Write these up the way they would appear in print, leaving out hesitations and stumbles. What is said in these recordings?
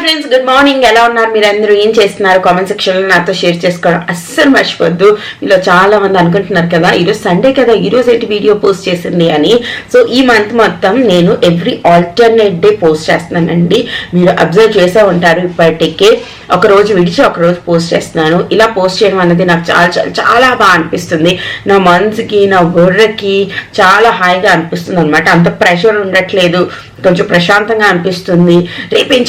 Friends, good morning. ఎలా ఉన్నారు మీరందరూ? ఏం చేస్తున్నారు? కామెంట్ సెక్షన్ లో నాతో షేర్ చేసుకోవడం అస్సలు మర్చిపోద్దు. మీలో చాలా మంది అనుకుంటున్నారు కదా, ఈరోజు సండే కదా, ఈరోజు ఏంటి వీడియో పోస్ట్ చేసింది అని. సో ఈ మంత్ మొత్తం నేను ఎవ్రీ ఆల్టర్నేట్ డే పోస్ట్ చేస్తున్నానండి. మీరు అబ్జర్వ్ చేసే ఉంటారు, ఇప్పటికే ఒక రోజు విడిచి ఒక రోజు పోస్ట్ చేస్తున్నాను. ఇలా పోస్ట్ చేయడం అనేది నాకు చాలా చాలా చాలా బాగా అనిపిస్తుంది. నా మనసుకి, నా బుర్రకి చాలా హాయిగా అనిపిస్తుంది అనమాట. అంత ప్రెషర్ ఉండట్లేదు, కొంచెం ప్రశాంతంగా అనిపిస్తుంది. రేపేం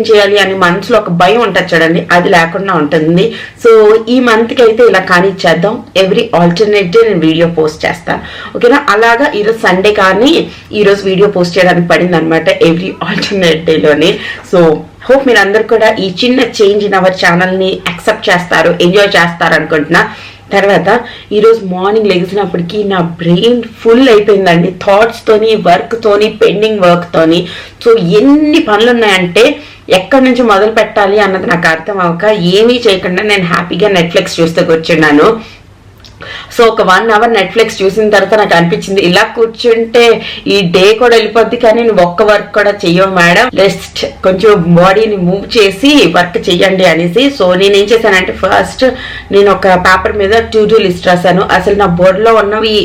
చేయాలి అని మనసులో ఒక భయం ఉంటుంది చూడండి, అది లేకుండా ఉంటుంది. సో ఈ మంత్కి అయితే ఇలా కానిచ్చేద్దాం. ఎవ్రీ ఆల్టర్నేట్ డే నేను వీడియో పోస్ట్ చేస్తాను, ఓకేనా? అలాగా ఈరోజు సండే కానీ ఈరోజు వీడియో పోస్ట్ చేయడానికి పడింది అనమాట, ఎవ్రీ ఆల్టర్నేట్ డేలోనే. సో హోప్ మీరు అందరు కూడా ఈ చిన్న చేంజ్ ఇన్ అవర్ ఛానల్ని యాక్సెప్ట్ చేస్తారు, ఎంజాయ్ చేస్తారు అనుకుంటున్నా. తర్వాత ఈరోజు మార్నింగ్ లెగిసినప్పటికీ నా బ్రెయిన్ ఫుల్ అయిపోయిందండి థాట్స్తోని, వర్క్తోని, పెండింగ్ వర్క్తోని. సో ఎన్ని పనులు ఉన్నాయంటే ఎక్కడి నుంచి మొదలు పెట్టాలి అన్నది నాకు అర్థం అవ్వక ఏమీ చేయకుండా నేను హ్యాపీగా నెట్ఫ్లిక్స్ చూస్తూ కూర్చున్నాను. సో ఒక 1 అవర్ నెట్ఫ్లిక్స్ చూసిన తర్వాత నాకు అనిపించింది, ఇలా కూర్చుంటే ఈ డే కూడా వెళ్ళిపోద్ది, కానీ నువ్వు ఒక్క వర్క్ కూడా చెయ్యవు మేడం, జస్ట్ కొంచెం బాడీని మూవ్ చేసి వర్క్ చెయ్యండి అనేసి. సో నేనేం చేశానంటే, ఫస్ట్ నేను ఒక పేపర్ మీద టు డూ లిస్ట్ రాశాను. అసలు నా బోర్డులో ఉన్నవి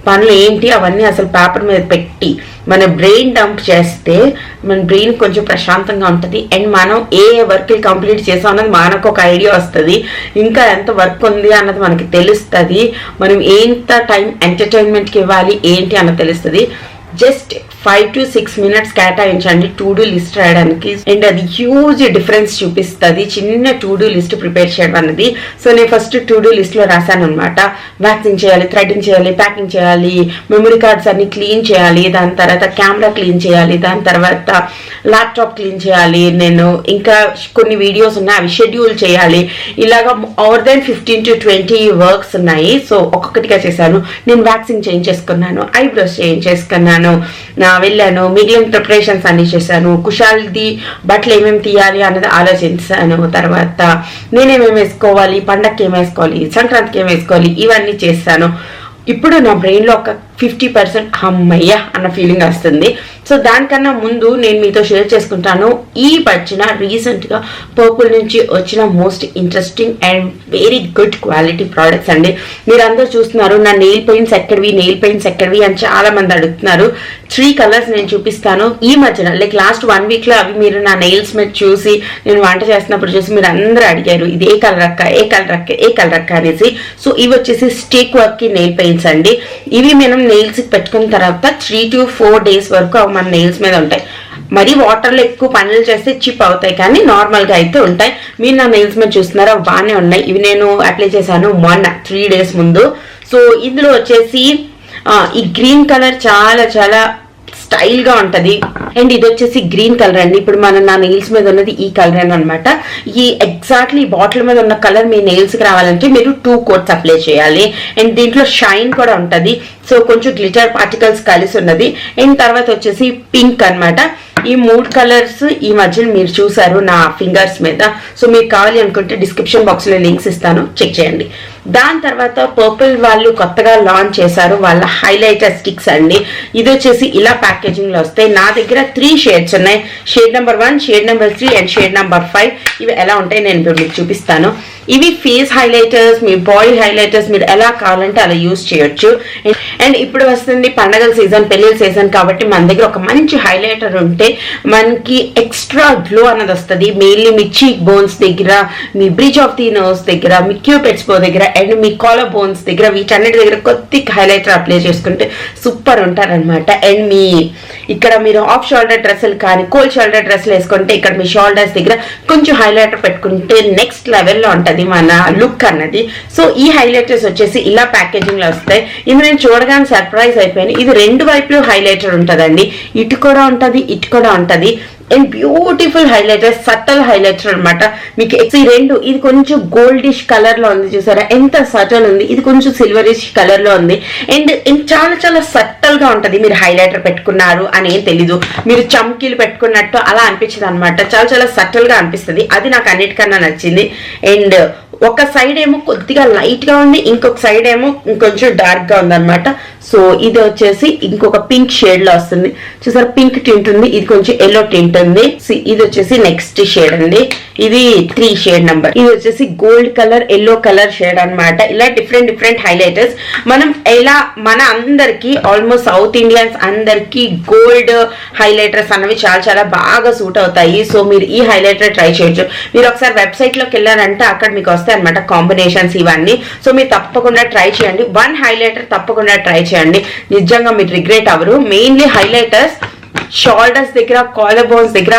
పనులు ఏంటి అవన్నీ అసలు పేపర్ మీద పెట్టి మన బ్రెయిన్ డంప్ చేస్తే మన బ్రెయిన్ కొంచెం ప్రశాంతంగా ఉంటుంది. అండ్ మనం ఏ వర్క్ కంప్లీట్ చేసాం అన్నది మనకు ఒక ఐడియా వస్తుంది, ఇంకా ఎంత వర్క్ ఉంది అన్నది మనకి తెలుస్తుంది, మనం ఎంత టైం ఎంటర్టైన్మెంట్కి ఇవ్వాలి ఏంటి అన్నది తెలుస్తుంది. జస్ట్ 5 to 6 minutes కేటాయించండి టు డూ లిస్ట్ రాయడానికి, అండ్ అది హ్యూజ్ డిఫరెన్స్ చూపిస్తుంది చిన్న టు డూ లిస్ట్ ప్రిపేర్ చేయడం అన్నది. సో నేను ఫస్ట్ టు డూ లిస్ట్ లో రాశాను అనమాట. వ్యాక్సింగ్ చేయాలి, థ్రెడ్డింగ్ చేయాలి, ప్యాకింగ్ చేయాలి, మెమరీ కార్డ్స్ అన్ని క్లీన్ చేయాలి, దాని తర్వాత కెమెరా క్లీన్ చేయాలి, దాని తర్వాత ల్యాప్టాప్ క్లీన్ చేయాలి, నేను ఇంకా కొన్ని వీడియోస్ ఉన్నాయి అవి షెడ్యూల్ చేయాలి. ఇలాగా మోర్ దెన్ 15 to 20 వర్క్స్ ఉన్నాయి. సో ఒక్కొక్కటిగా చేశాను. నేను వ్యాక్సింగ్ చేయించేసుకున్నాను, ఐబ్రోస్ చేయించేసుకున్నాను, వెళ్ళాను, మిగిలిన ప్రిపరేషన్స్ అన్ని చేశాను, కుషాల్ది బట్టలు ఏమేమి తీయాలి అన్నది ఆలోచించాను, తర్వాత నేనేమేమి వేసుకోవాలి, పండగకి ఏం వేసుకోవాలి, సంక్రాంతికి ఏం వేసుకోవాలి, ఇవన్నీ చేశాను. ఇప్పుడు నా బ్రెయిన్లో ఒక 50% అమ్మయ్య అన్న ఫీలింగ్ వస్తుంది. సో దానికన్నా ముందు నేను మీతో షేర్ చేసుకుంటాను ఈ వచ్చిన రీసెంట్గా పర్పుల్ నుంచి వచ్చిన most interesting and very good quality products అండి. మీరందరూ చూస్తున్నారు నా నెయిల్ పెయింట్స్ ఎక్కడివి అని చాలా మంది అడుగుతున్నారు. 3 కలర్స్ నేను చూపిస్తాను. ఈ మధ్యన లైక్ లాస్ట్ 1 వీక్లో అవి మీరు నా నెయిల్స్ మీద చూసి, నేను వంట చేస్తున్నప్పుడు చూసి మీరు అందరూ అడిగారు, ఇది ఏ కలర్ అక్క అనేసి. సో ఇవి వచ్చేసి స్టిక్ వర్క్ కి నెయిల్ పెయింట్స్ అండి. ఇవి మనం నెయిల్స్ పెట్టుకున్న తర్వాత 3 to 4 days వరకు మన నెయిల్స్ మీద ఉంటాయి. మరి వాటర్లో ఎక్కువ పనులు చేస్తే చిప్ అవుతాయి, కానీ నార్మల్గా అయితే ఉంటాయి. మీరు నా నెయిల్స్ మీద చూస్తున్నారా, బాగానే ఉన్నాయి. ఇవి నేను అప్లై చేశాను మొన్న 3 days ముందు. సో ఇందులో వచ్చేసి ఈ గ్రీన్ కలర్ చాలా చాలా స్టైల్ గా ఉంటది. అండ్ ఇది వచ్చేసి గ్రీన్ కలర్ అండి. ఇప్పుడు మన నా నెయిల్స్ మీద ఉన్నది ఈ కలర్ అనమాట. ఈ ఎగ్జాక్ట్లీ బాటిల్ మీద ఉన్న కలర్ మీ నెయిల్స్ కి రావాలంటే మీరు 2 coats అప్లై చేయాలి. అండ్ దీంట్లో షైన్ కూడా ఉంటది, సో కొంచెం గ్లిటర్ పార్టికల్స్ కలిసి ఉన్నది. అండ్ తర్వాత వచ్చేసి పింక్ అనమాట. ఈ 3 కలర్స్ ఈ మధ్యన మీరు చూసారు నా ఫింగర్స్ మీద. సో మీకు కావాలి అనుకుంటే డిస్క్రిప్షన్ బాక్స్ లో లింక్స్ ఇస్తాను, చెక్ చేయండి. దాని తర్వాత పర్పుల్ వాళ్ళు కొత్తగా లాంచ్ చేశారు వాళ్ళ హైలైటర్ స్టిక్స్ అండి. ఇది వచ్చేసి ఇలా ప్యాకేజింగ్ లో వస్తాయి. నా దగ్గర 3 షేడ్స్ ఉన్నాయి, shade number 1, shade number 3 and shade number 5. ఇవి ఎలా ఉంటాయి నేను ఇప్పుడు మీకు చూపిస్తాను. ఇవి ఫేస్ హైలైటర్స్, మీ బాడీ హైలైటర్స్, మీరు ఎలా కావాలంటే అలా యూజ్ చేయొచ్చు. అండ్ ఇప్పుడు వస్తుంది పండగల సీజన్, పెళ్లిల సీజన్ కాబట్టి మన దగ్గర ఒక మంచి హైలైటర్ ఉంటే మనకి ఎక్స్ట్రా గ్లో అన్నది వస్తుంది. మెయిన్లీ మీ చీక్ బోన్స్ దగ్గర, మీ బ్రిడ్జ్ ఆఫ్ ది నోస్ దగ్గర, మీ క్యూపిడ్స్ బో దగ్గర, అండ్ మీ కాలర్ బోన్స్ దగ్గర, వీటన్నిటి దగ్గర కొద్ది హైలైటర్ అప్లై చేసుకుంటే సూపర్ ఉంటారనమాట. అండ్ మీ ఇక్కడ మీరు ఆఫ్ షోల్డర్ డ్రెస్సులు కానీ కోల్డ్ షోల్డర్ డ్రెస్సులు వేసుకుంటే ఇక్కడ మీ షోల్డర్స్ దగ్గర కొంచెం హైలైటర్ పెట్టుకుంటే నెక్స్ట్ లెవెల్లో ఉంటుంది మన లుక్ అన్నది. సో ఈ హైలైటర్స్ వచ్చేసి ఇలా ప్యాకేజింగ్ లో వస్తాయి. ఇది నేను చూడగానే సర్ప్రైజ్ అయిపోయాను. ఇది 2 వైపులు హైలైటర్ ఉంటదండి, ఇటు కూడా ఉంటది, ఇటు కూడా ఉంటది. And beautiful highlighter, subtle highlighter అనమాట. మీకు ఈ 2, ఇది కొంచెం గోల్డిష్ కలర్ లో ఉంది, చూసారా ఎంత సటల్ ఉంది. ఇది కొంచెం సిల్వరిష్ కలర్ లో ఉంది. అండ్ చాలా చాలా సట్టల్ గా ఉంటది. మీరు హైలైటర్ పెట్టుకున్నారు అని ఏం తెలీదు, మీరు చమ్కీలు పెట్టుకున్నట్టు అలా అనిపించదు అనమాట. చాలా చాలా సటల్ గా అనిపిస్తుంది. అది నాకు అన్నిటికన్నా నచ్చింది. అండ్ ఒక సైడ్ ఏమో కొద్దిగా లైట్ గా ఉంది, ఇంకొక సైడ్ ఏమో ఇంకొంచెం డార్క్ గా ఉంది అనమాట. సో ఇది వచ్చేసి ఇంకొక పింక్ షేడ్ లో వస్తుంది. చూసారు పింక్ టింట్ ఉంది, ఇది కొంచెం ఎల్లో టింట్ ఉంది. ఇది వచ్చేసి నెక్స్ట్ షేడ్ అండి, ఇది 3 షేడ్ నంబర్. ఇది వచ్చేసి gold colour yellow colour shade అనమాట. ఇలా డిఫరెంట్ డిఫరెంట్ హైలైటర్స్ మనం ఇలా మన అందరికి ఆల్మోస్ట్ సౌత్ ఇండియన్స్ అందరికి గోల్డ్ హైలైటర్స్ అన్నవి చాలా చాలా బాగా సూట్ అవుతాయి. సో మీరు ఈ హైలైటర్ ట్రై చేయొచ్చు. మీరు ఒకసారి వెబ్సైట్ లోకి వెళ్ళారంటే అక్కడ మీకు వస్తాయి అనమాట కాంబినేషన్స్ ఇవన్నీ. సో మీరు తప్పకుండా ట్రై చేయండి. 1 హైలైటర్ తప్పకుండా ట్రై చేయండి, నిజంగా మీరు రిగ్రెట్ అవ్వరు. మెయిన్లీ హైలైటర్స్ షోల్డర్స్ దగ్గర, కాలర్ బోన్స్ దగ్గర,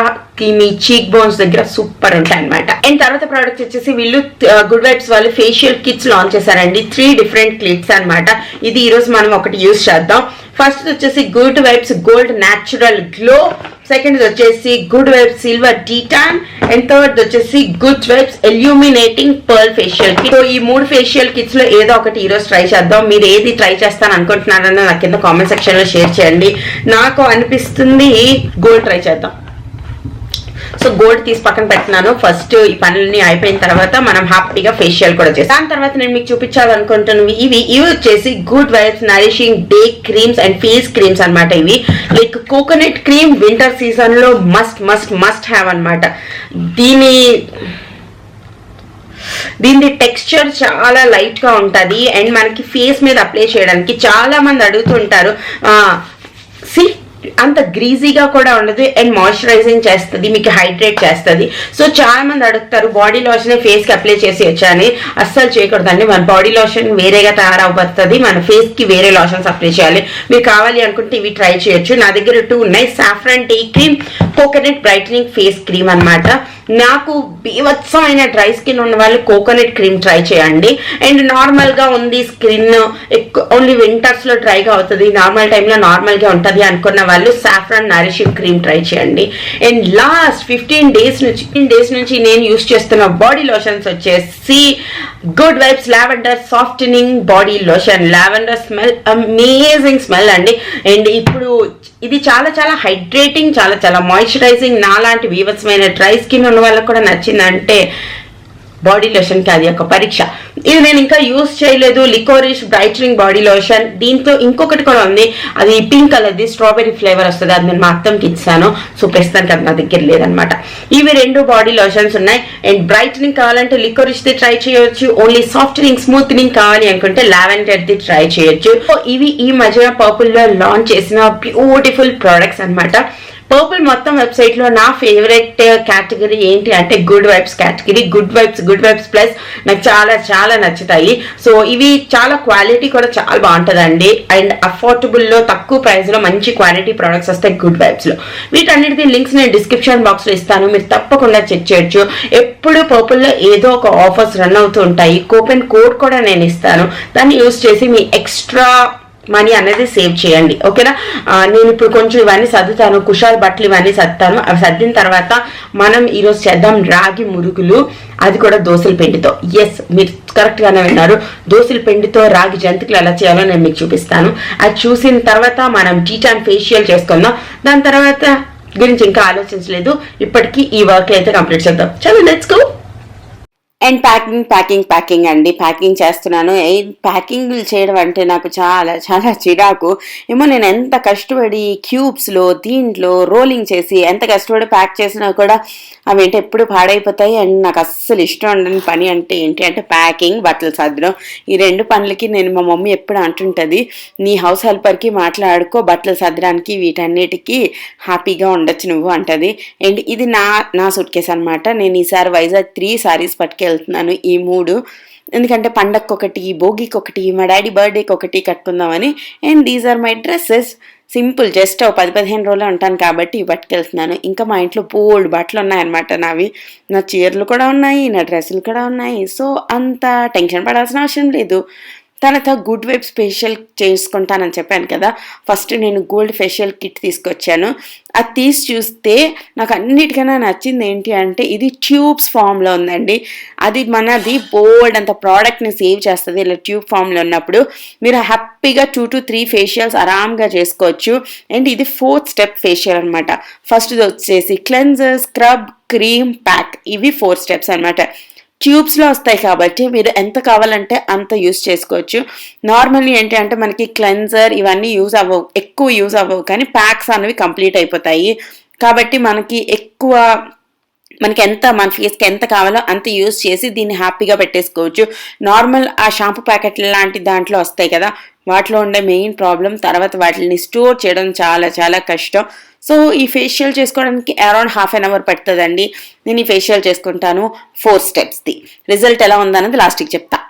మీ చీక్ బోన్స్ దగ్గర సూపర్ ఉంటాయి అనమాట. అండ్ తర్వాత ప్రోడక్ట్ వచ్చేసి వీళ్ళు గుడ్ వైబ్స్ వాళ్ళు ఫేషియల్ కిట్స్ లాంచ్ చేశారండి. 3 డిఫరెంట్ కిట్స్ అనమాట. ఇది ఈ రోజు మనం ఒకటి యూజ్ చేద్దాం. ఫస్ట్ వచ్చేసి good vibes gold natural glow, second వచ్చేసి good vibes silver detan, and third వచ్చేసి good vibes illuminating pearl facial kit. So ఈ 3 ఫేషియల్ కిట్స్ లో ఏదో ఒకటి ఈ రోజు ట్రై చేద్దాం. మీరు ఏది ట్రై చేస్తాను అనుకుంటున్నారని నాకు కింద కామెంట్ సెక్షన్ లో షేర్ చేయండి. నాకు అనిపిస్తుంది గోల్డ్ ట్రై చేద్దాం. సో గోల్డ్ తీసి పక్కన పెట్టినాను. ఫస్ట్ ఈ పనులన్నీ అయిపోయిన తర్వాత మనం హ్యాపీగా ఫేషియల్ కూడా చేస్తాం. దాని తర్వాత నేను మీకు చూపించాలనుకుంటున్నవి ఇవి వచ్చేసి good vibes nourishing day creams and face creams అనమాట. ఇవి like coconut cream winter season లో మస్ట్ మస్ట్ మస్ట్ హ్యావ్ అనమాట. దీని టెక్స్చర్ చాలా లైట్ గా ఉంటది అండ్ మనకి ఫేస్ మీద అప్లై చేయడానికి చాలా మంది అడుగుతుంటారు. అంత గ్రీజీగా కూడా ఉండదు అండ్ మాయిశ్చరైజింగ్ చేస్తుంది, మీకు హైడ్రేట్ చేస్తుంది. సో చాలా మంది అడుగుతారు బాడీ లోషన్ ఫేస్ కి అప్లై చేసి వచ్చాని. అస్సలు చేయకూడదండి. మన బాడీ లోషన్ వేరేగా తయారవుతుంది, మన ఫేస్ కి వేరే లోషన్స్ అప్లై చేయాలి. మీరు కావాలి అనుకుంటే ఇవి ట్రై చేయొచ్చు. నా దగ్గర 2 ఉన్నాయి, saffron tea cream, coconut brightening face cream అనమాట. నాకు బీవత్సమైన డ్రై స్కిన్ ఉన్న వాళ్ళు కోకోనట్ క్రీమ్ ట్రై చేయండి. అండ్ నార్మల్ గా ఉంది స్కిన్ ఓన్లీ వింటర్స్ లో డ్రైగా అవుతుంది, నార్మల్ టైంలో నార్మల్ గా ఉంటుంది అనుకున్న వాళ్ళు సాఫ్రాన్ నరిషింగ్ క్రీమ్ ట్రై చేయండి. అండ్ లాస్ట్ 15 డేస్ నుంచి నేను యూస్ చేస్తున్న బాడీ లోషన్స్ వచ్చేసి good vibes lavender softening body lotion. Lavender smell amazing smell అండి. అండ్ ఇప్పుడు ఇది చాలా చాలా హైడ్రేటింగ్, చాలా చాలా మాయిశ్చరైజింగ్. నాలాంటి వీవత్సమైన డ్రై స్కిన్ ఉన్న వాళ్ళకి కూడా నచ్చిందంటే బాడీ లోషన్ కి అది ఒక పరీక్ష. ఇది నేను ఇంకా యూజ్ చేయలేదు, లికోరిష్ బ్రైట్నింగ్ బాడీ లోషన్. దీంతో ఇంకొకటి కూడా ఉంది, అది పింక్ కలర్ది స్ట్రాబెరీ ఫ్లేవర్ వస్తుంది. అది నేను మా అత్తమ్మకి ఇచ్చాను. సో ప్రస్తుతానికి అది నా దగ్గర లేదనమాట. ఇవి 2 బాడీ లోషన్స్ ఉన్నాయి. అండ్ బ్రైట్నింగ్ కావాలంటే లికోరిష్ ది ట్రై చేయొచ్చు, ఓన్లీ సాఫ్టనింగ్ స్మూత్నింగ్ కావాలి అనుకుంటే లావెండర్ ది ట్రై చేయొచ్చు. ఇవి ఈ మధ్య పర్పుల్ లో లాంచ్ చేసిన బ్యూటిఫుల్ ప్రోడక్ట్స్ అనమాట. పర్పుల్ మొత్తం వెబ్సైట్ లో నా ఫేవరెట్ కేటగిరీ ఏంటి అంటే good vibes category. Good vibes plus నాకు చాలా చాలా నచ్చుతాయి. సో ఇవి చాలా క్వాలిటీ కూడా చాలా బాగుంటుందండి అండ్ అఫోర్డబుల్ లో తక్కువ ప్రైస్ లో మంచి క్వాలిటీ ప్రొడక్ట్స్ వస్తాయి గుడ్ వైబ్స్ లో. వీటన్నిటిది లింక్స్ నేను డిస్క్రిప్షన్ బాక్స్ లో ఇస్తాను, మీరు తప్పకుండా చెక్ చేయొచ్చు. ఎప్పుడు పర్పుల్ లో ఏదో ఒక ఆఫర్స్ రన్ అవుతూ ఉంటాయి. కూపన్ కోడ్ కూడా నేను ఇస్తాను, దాన్ని యూజ్ చేసి మీ ఎక్స్ట్రా మనీ అనేది సేవ్ చేయండి. ఓకేనా. నేను ఇప్పుడు కొంచెం ఇవన్నీ సర్దుతాను, కుషాల్ బట్టలు ఇవన్నీ సర్దుతాను. అవి సర్దిన తర్వాత మనం ఈరోజు చేద్దాం రాగి మురుగులు, అది కూడా దోసల పిండితో. ఎస్, మీరు కరెక్ట్ గానే విన్నారు, దోసల పిండితో రాగి జంతికలు ఎలా చేయాలో నేను మీకు చూపిస్తాను. అది చూసిన తర్వాత మనం టీటాన్ ఫేషియల్ చేసుకుందాం. దాని తర్వాత గురించి ఇంకా ఆలోచించలేదు, ఇప్పటికీ ఈ వర్క్ అయితే కంప్లీట్ చేద్దాం. చలో లెట్స్ గో. అండ్ ప్యాకింగ్ అండి. ప్యాకింగ్ చేస్తున్నాను. ప్యాకింగ్ చేయడం అంటే నాకు చాలా చాలా చిరాకు. ఏమో నేను ఎంత కష్టపడి క్యూబ్స్లో దీంట్లో రోలింగ్ చేసి ఎంత కష్టపడి ప్యాక్ చేసినా కూడా అవి ఏంటి ఎప్పుడు పాడైపోతాయి. అండ్ నాకు అస్సలు ఇష్టం ఉండని పని అంటే ఏంటి అంటే ప్యాకింగ్, బట్టలు సర్దడం. ఈ 2 పనులకి నేను మా మమ్మీ ఎప్పుడు అంటుంటుంది, నీ హౌస్ హెల్పర్కి మాట్లాడుకో, బట్టలు సర్దడానికి వీటన్నిటికీ హ్యాపీగా ఉండొచ్చు నువ్వు అంటది. అండ్ ఇది నా సూట్ కేసు అనమాట. నేను ఈసారి వైజాగ్ 3 సారీస్ పట్టుకెళ్తున్నాను. ఈ 3 ఎందుకంటే పండగకి ఒకటి, భోగికి ఒకటి, మా డాడీ బర్త్డేకి ఒకటి కట్టుకుందామని. And these are my dresses. Simple, just 10-15 రోజులు ఉంటాను కాబట్టి పట్టుకెళ్తున్నాను. ఇంకా మా ఇంట్లో బోల్డ్ బట్టలు ఉన్నాయన్నమాట నావి. నా చీరలు కూడా ఉన్నాయి, నా డ్రెస్సులు కూడా ఉన్నాయి. సో అంత టెన్షన్ పడాల్సిన అవసరం లేదు. తర్వాత గుడ్ వైబ్స్ ఫేషియల్ చేసుకుంటానని చెప్పాను కదా. ఫస్ట్ నేను గోల్డ్ ఫేషియల్ కిట్ తీసుకొచ్చాను. అది తీసి చూస్తే నాకు అన్నిటికన్నా నచ్చింది ఏంటి అంటే ఇది ట్యూబ్స్ ఫామ్లో ఉందండి. అది మనది బోల్డ్ అంత ప్రోడక్ట్ని సేవ్ చేస్తుంది ఇలా ట్యూబ్ ఫామ్లో ఉన్నప్పుడు. మీరు హ్యాపీగా 2 to 3 ఫేషియల్స్ ఆరామ్గా చేసుకోవచ్చు. అండ్ ఇది 4th స్టెప్ ఫేషియల్ అనమాట. ఫస్ట్ వచ్చేసి క్లెన్జర్, స్క్రబ్, క్రీమ్, ప్యాక్. ఇవి 4 స్టెప్స్ అనమాట. ట్యూబ్స్లో వస్తాయి కాబట్టి మీరు ఎంత కావాలంటే అంత యూస్ చేసుకోవచ్చు. నార్మల్లీ ఏంటి అంటే మనకి క్లెన్జర్ ఇవన్నీ యూజ్ అవ్వవు, ఎక్కువ యూజ్ అవ్వవు, కానీ ప్యాక్స్ అనేవి కంప్లీట్ అయిపోతాయి. కాబట్టి మనకి మన ఫేస్కి ఎంత కావాలో అంత యూజ్ చేసి దీన్ని హ్యాపీగా పెట్టేసుకోవచ్చు. నార్మల్ ఆ షాంపూ ప్యాకెట్లు లాంటి దాంట్లో వస్తాయి కదా, వాటిలో ఉండే మెయిన్ ప్రాబ్లం తర్వాత వాటిని స్టోర్ చేయడం చాలా చాలా కష్టం. సో ఈ ఫేషియల్ చేసుకోవడానికి అరౌండ్ ½ అవర్ పడుతుందండి. నేను ఈ ఫేషియల్ చేసుకుంటాను 4 స్టెప్స్ది. రిజల్ట్ ఎలా ఉందన్నది లాస్ట్కి చెప్తా.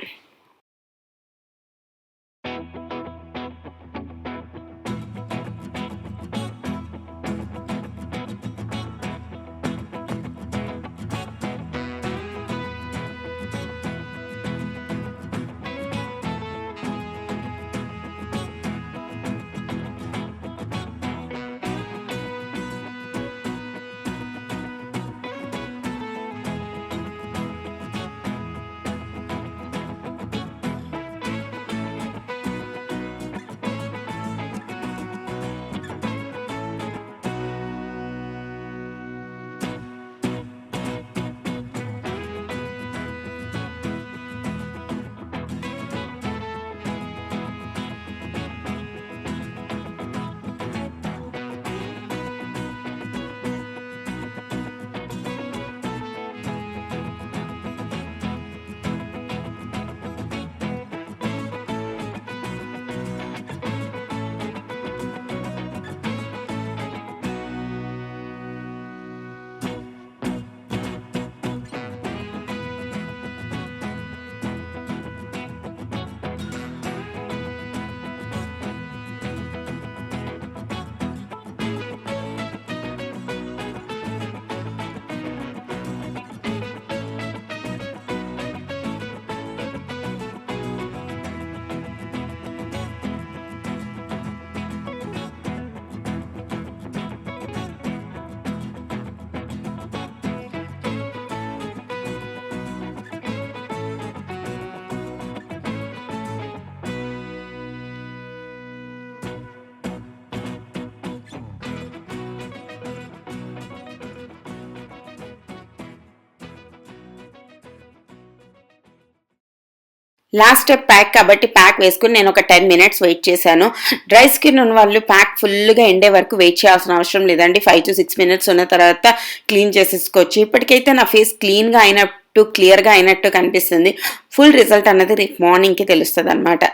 లాస్ట్ స్టెప్ ప్యాక్ కాబట్టి ప్యాక్ వేసుకుని నేను ఒక 10 minutes వెయిట్ చేశాను. డ్రై స్కిన్ ఉన్న వాళ్ళు ప్యాక్ ఫుల్గా ఎండే వరకు వెయిట్ చేయాల్సిన అవసరం లేదండి. 5 to 6 minutes ఉన్న తర్వాత క్లీన్ చేసేసుకోవచ్చు. ఇప్పటికైతే నా ఫేస్ క్లీన్గా అయినట్టు క్లియర్గా అయినట్టు కనిపిస్తుంది. ఫుల్ రిజల్ట్ అన్నది రేపు మార్నింగ్కి తెలుస్తుంది అనమాట.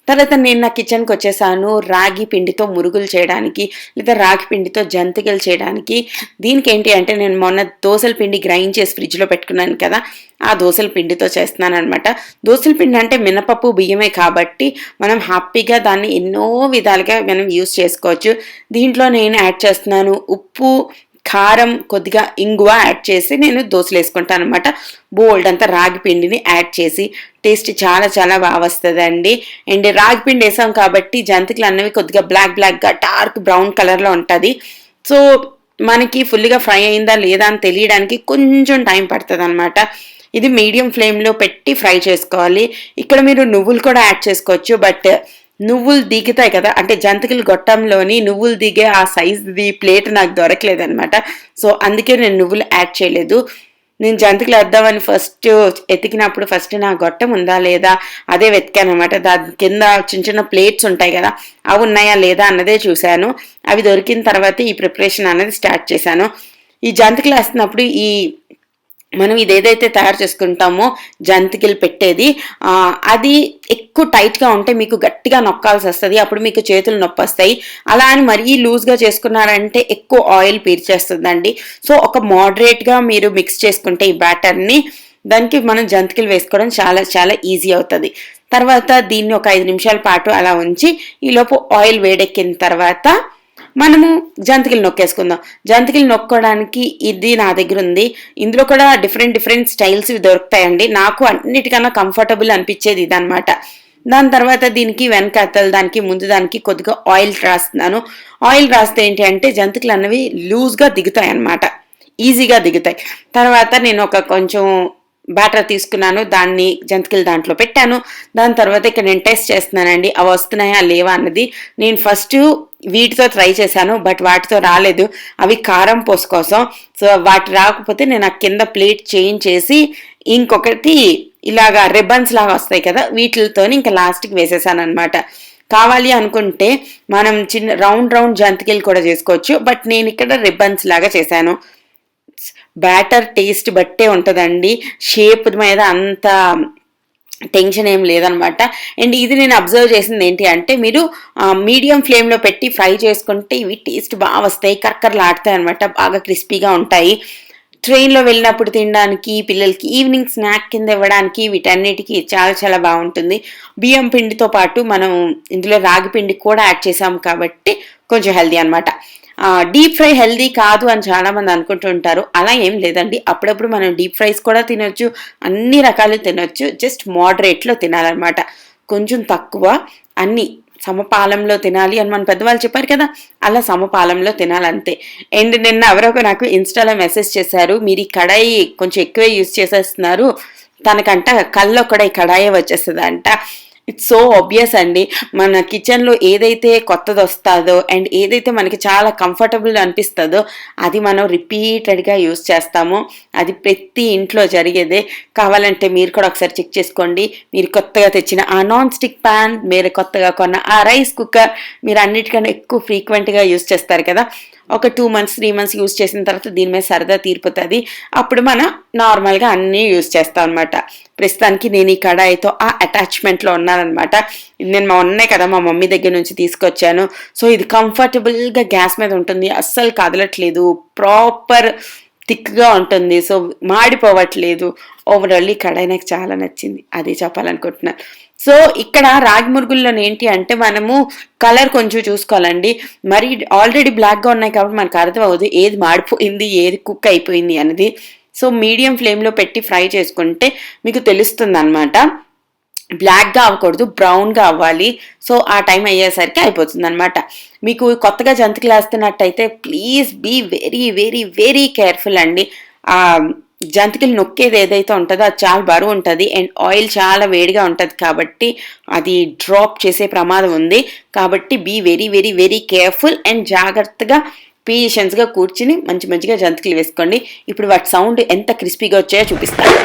తర్వాత నేను నా కిచెన్కి వచ్చేసాను రాగి పిండితో మురుగులు చేయడానికి, లేదా రాగి పిండితో జంతికలు చేయడానికి. దీనికి ఏంటి అంటే నేను మొన్న దోసల పిండి గ్రైండ్ చేసి ఫ్రిడ్జ్లో పెట్టుకున్నాను కదా, ఆ దోసల పిండితో చేస్తున్నాను అనమాట. దోసల పిండి అంటే మినపప్పు బియ్యమే కాబట్టి మనం హ్యాపీగా దాన్ని ఎన్నో విధాలుగా మనం యూస్ చేసుకోవచ్చు. దీంట్లో నేను యాడ్ చేస్తున్నాను ఉప్పు, కారం, కొద్దిగా ఇంగువ యాడ్ చేసి నేను దోశలు వేసుకుంటాను అనమాట. బోల్డ్ అంతా రాగి పిండిని యాడ్ చేసి టేస్ట్ చాలా చాలా బాగా వస్తుందండి. అండ్ రాగి పిండి వేసాం కాబట్టి జంతికలు అన్నవి కొద్దిగా బ్లాక్గా డార్క్ బ్రౌన్ కలర్లో ఉంటుంది. సో మనకి ఫుల్గా ఫ్రై అయిందా లేదా అని తెలియడానికి కొంచెం టైం పడుతుంది అనమాట. ఇది మీడియం ఫ్లేమ్లో పెట్టి ఫ్రై చేసుకోవాలి. ఇక్కడ మీరు నువ్వులు కూడా యాడ్ చేసుకోవచ్చు, బట్ నువ్వులు దిగుతాయి కదా, అంటే జంతికలు గొట్టంలోని నువ్వులు దిగే ఆ సైజ్ది ప్లేట్ నాకు దొరకలేదనమాట. సో అందుకే నేను నువ్వులు యాడ్ చేయలేదు. నేను జంతికలు వేద్దామని ఫస్ట్ ఎతికినప్పుడు ఫస్ట్ నా గొట్టం ఉందా లేదా అదే వెతికాను అనమాట. దాని కింద చిన్న చిన్న ప్లేట్స్ ఉంటాయి కదా, అవి ఉన్నాయా లేదా అన్నదే చూశాను. అవి దొరికిన తర్వాత ఈ ప్రిపరేషన్ అనేది స్టార్ట్ చేశాను. ఈ జంతికలు వేస్తున్నప్పుడు మనం ఇదేదైతే తయారు చేసుకుంటామో జంతికలు పెట్టేది, అది ఎక్కువ టైట్గా ఉంటే మీకు గట్టిగా నొక్కాల్సి వస్తుంది, అప్పుడు మీకు చేతులు నొప్పి వస్తాయి. అలా అని మరీ లూజ్గా చేసుకున్నారంటే ఎక్కువ ఆయిల్ పీల్చేస్తుందండి. సో ఒక మోడరేట్గా మీరు మిక్స్ చేసుకుంటే ఈ బ్యాటర్ని, దానికి మనం జంతికలు వేసుకోవడం చాలా చాలా ఈజీ అవుతుంది. తర్వాత దీన్ని ఒక 5 నిమిషాల పాటు అలా ఉంచి ఈలోపు ఆయిల్ వేడెక్కిన తర్వాత మనము జంతికలు నొక్కేసుకుందాం. జంతికలు నొక్కోవడానికి ఇది నా దగ్గర ఉంది. ఇందులో కూడా డిఫరెంట్ స్టైల్స్ దొరుకుతాయండి. నాకు అన్నిటికన్నా కంఫర్టబుల్ అనిపించేది ఇదనమాట. దాని తర్వాత దీనికి వెనకాతలు దానికి ముందు దానికి కొద్దిగా ఆయిల్ రాస్తున్నాను. ఆయిల్ రాస్తే ఏంటి అంటే జంతికలు అన్నవి లూజ్గా దిగుతాయి అన్నమాట, ఈజీగా దిగుతాయి. తర్వాత నేను ఒక కొంచెం బ్యాటర్ తీసుకున్నాను, దాన్ని జంతికలు దాంట్లో పెట్టాను. దాని తర్వాత ఇక్కడ నేను టెస్ట్ చేస్తున్నానండి అవి వస్తున్నాయా లేవా అన్నది. నేను ఫస్ట్ వీటితో ట్రై చేశాను, బట్ వాటితో రాలేదు, అవి కారం పోసు కోసం. సో వాటి రాకపోతే నేను ఆ కింద ప్లేట్ చేంజ్ చేసి ఇంకొకటి ఇలాగా రిబ్బన్స్ లాగా వస్తాయి కదా, వీటితో ఇంకా లాస్ట్కి వేసేసాను అనమాట. కావాలి అనుకుంటే మనం చిన్న రౌండ్ రౌండ్ జంతికలు కూడా చేసుకోవచ్చు, బట్ నేను ఇక్కడ రిబ్బన్స్ లాగా చేశాను. బ్యాటర్ టేస్ట్ బట్టే ఉంటుందండి, షేప్ మీద అంత టెన్షన్ ఏం లేదనమాట. అండ్ ఇది నేను అబ్జర్వ్ చేసింది ఏంటి అంటే, మీరు మీడియం ఫ్లేమ్లో పెట్టి ఫ్రై చేసుకుంటే ఇవి టేస్ట్ బాగా వస్తాయి, కర్కర్లాడతాయి అనమాట, బాగా క్రిస్పీగా ఉంటాయి. ట్రైన్లో వెళ్ళినప్పుడు తినడానికి, పిల్లలకి ఈవినింగ్ స్నాక్ కింద ఇవ్వడానికి, వీటన్నిటికీ చాలా చాలా బాగుంటుంది. బియ్యం పిండితో పాటు మనం ఇందులో రాగి పిండి కూడా యాడ్ చేసాం కాబట్టి కొంచెం హెల్దీ అనమాట. డీప్ ఫ్రై హెల్దీ కాదు అని చాలా మంది అనుకుంటుంటారు, అలా ఏం లేదండి. అప్పుడప్పుడు మనం డీప్ ఫ్రైస్ కూడా తినొచ్చు, అన్ని రకాలు తినొచ్చు, జస్ట్ మోడరేట్లో తినాలన్నమాట. కొంచెం తక్కువ, అన్ని సమపాలంలో తినాలి అని మన పెద్దవాళ్ళు చెప్పారు కదా, అలా సమపాలంలో తినాలంతే. అండ్ నిన్న ఎవరొక నాకు ఇన్స్టాలో మెసేజ్ చేశారు, మీరు ఈ కడాయి కొంచెం ఎక్కువే యూజ్ చేసేస్తున్నారు, తనకంట కల్లో కూడా ఈ కడాయే వచ్చేస్తుంది అంట. ఇట్స్ సో ఆబ్వియస్ అండి. మన కిచెన్లో ఏదైతే కొత్తది వస్తుందో అండ్ ఏదైతే మనకి చాలా కంఫర్టబుల్ అనిపిస్తుందో అది మనం రిపీటెడ్గా యూజ్ చేస్తాము. అది ప్రతి ఇంట్లో జరిగేదే. కావాలంటే మీరు కూడా ఒకసారి చెక్ చేసుకోండి. మీరు కొత్తగా తెచ్చిన ఆ నాన్ స్టిక్ ప్యాన్, మీరు కొత్తగా కొన్న ఆ రైస్ కుక్కర్, మీరు అన్నిటికన్నా ఎక్కువ ఫ్రీక్వెంట్గా యూజ్ చేస్తారు కదా, ఒక 2 months 3 months యూజ్ చేసిన తర్వాత దీని మీద సరదా తీరిపోతుంది. అప్పుడు మనం నార్మల్గా అన్నీ యూజ్ చేస్తాం అనమాట. ప్రస్తుతానికి నేను ఈ కడాయితో ఆ అటాచ్మెంట్లో ఉన్నానమాట. నేను మొన్నే కదా మా మమ్మీ దగ్గర నుంచి తీసుకొచ్చాను. సో ఇది కంఫర్టబుల్గా గ్యాస్ మీద ఉంటుంది, అస్సలు కదలట్లేదు, ప్రాపర్ థిక్గా ఉంటుంది, సో మాడిపోవట్లేదు. ఓవరాల్ ఈ కడాయి నాకు చాలా నచ్చింది, అదే చెప్పాలనుకుంటున్నాను. సో ఇక్కడ రాగి మురుగుల్లో ఏంటి అంటే మనము కలర్ కొంచెం చూసుకోవాలండి. మరి ఆల్రెడీ బ్లాక్గా ఉన్నాయి కాబట్టి మనకు అర్థం అవ్వదు ఏది మాడిపోయింది ఏది కుక్ అయిపోయింది అనేది. సో మీడియం ఫ్లేమ్లో పెట్టి ఫ్రై చేసుకుంటే మీకు తెలుస్తుంది అనమాట. బ్లాక్గా అవ్వకూడదు, బ్రౌన్గా అవ్వాలి. సో ఆ టైం అయ్యేసరికి అయిపోతుంది అనమాట. మీకు కొత్తగా జంతికలు వేస్తున్నట్టయితే please be very very very careful అండి. జంతికలు నొక్కేది ఏదైతే ఉంటుందో అది చాలా బరువు ఉంటుంది అండ్ ఆయిల్ చాలా వేడిగా ఉంటుంది కాబట్టి అది డ్రాప్ చేసే ప్రమాదం ఉంది. కాబట్టి be very very very careful and జాగ్రత్తగా పేషెన్స్గా కూర్చుని మంచిగా జంతికలు వేసుకోండి. ఇప్పుడు వాటి సౌండ్ ఎంత క్రిస్పీగా వచ్చాయో చూపిస్తాను.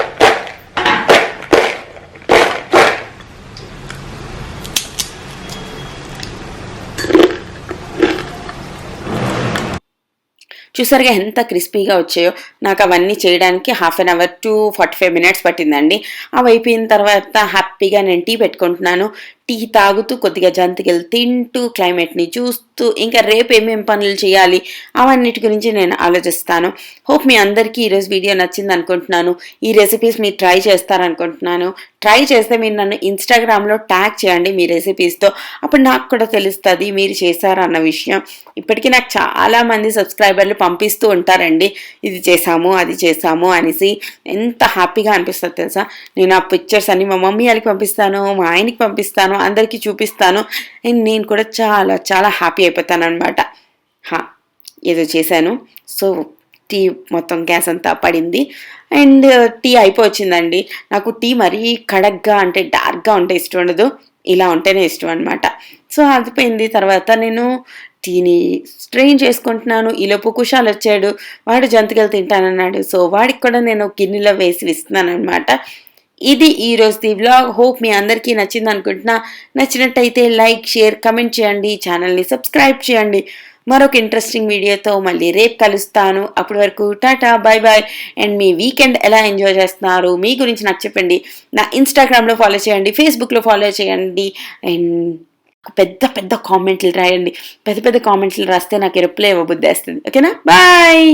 చూసారుగా ఎంత క్రిస్పీగా వచ్చాయో. నాకు అవన్నీ చేయడానికి 1/2 hour to 45 minutes పట్టిందండి. అవి అయిపోయిన తర్వాత హ్యాపీగా నేను టీ పెట్టుకుంటున్నాను. టీ తాగుతూ కొద్దిగా జంతికలు తింటూ క్లైమేట్ని చూస్తూ ఇంకా రేపు ఏమేం పనులు చేయాలి అవన్నిటి గురించి నేను ఆలోచిస్తాను. హోప్ మీ అందరికీ ఈరోజు వీడియో నచ్చింది అనుకుంటున్నాను. ఈ రెసిపీస్ మీరు ట్రై చేస్తారనుకుంటున్నాను. ట్రై చేస్తే మీరు నన్ను ఇన్స్టాగ్రామ్లో ట్యాగ్ చేయండి మీ రెసిపీస్తో, అప్పుడు నాకు కూడా తెలుస్తుంది మీరు చేశారు అన్న విషయం. ఇప్పటికీ నాకు చాలామంది సబ్స్క్రైబర్లు పంపిస్తూ ఉంటారండి, ఇది చేసాము అది చేసాము అనేసి. ఎంత హ్యాపీగా అనిపిస్తుంది తెలుసా. నేను ఆ పిక్చర్స్ అన్ని మా మమ్మీ వాళ్ళకి పంపిస్తాను, మా ఆయనకి పంపిస్తాను, అందరికీ చూపిస్తాను. అండ్ నేను కూడా చాలా చాలా హ్యాపీ అయిపోతాను అనమాట. ఏదో చేశాను. సో టీ మొత్తం గ్యాస్ అంతా పడింది అండ్ టీ అయిపోవచ్చిందండి. నాకు టీ మరీ కడగ్గా అంటే డార్క్గా ఉంటే ఇష్టం ఉండదు, ఇలా ఉంటేనే ఇష్టం అనమాట. సో అయిపోయింది. తర్వాత నేను టీని స్ట్రెయిన్ చేసుకుంటున్నాను. ఈలోపు కుషాల్ వచ్చాడు, వాడు జంతికలు తింటానన్నాడు. సో వాడికి కూడా నేను గిన్నెలో వేసి ఇస్తున్నాను అనమాట. ఇది ఈరోజు వ్లాగ్. హోప్ మీ అందరికీ నచ్చింది అనుకుంటున్నా. నచ్చినట్టయితే లైక్ షేర్ కమెంట్ చేయండి, ఛానల్ని సబ్స్క్రైబ్ చేయండి. మరొక ఇంట్రెస్టింగ్ వీడియోతో మళ్ళీ రేపు కలుస్తాను. అప్పటి వరకు టాటా బై బాయ్. అండ్ మీ వీకెండ్ ఎలా ఎంజాయ్ చేస్తున్నారు మీ గురించి నాకు చెప్పండి. నా ఇన్స్టాగ్రామ్లో ఫాలో చేయండి, ఫేస్బుక్లో ఫాలో చేయండి. అండ్ పెద్ద పెద్ద కామెంట్లు రాయండి. పెద్ద పెద్ద కామెంట్లు రాస్తే నాకు రిప్లై ఇవ్వబుద్ధి వేస్తుంది. ఓకేనా, బాయ్.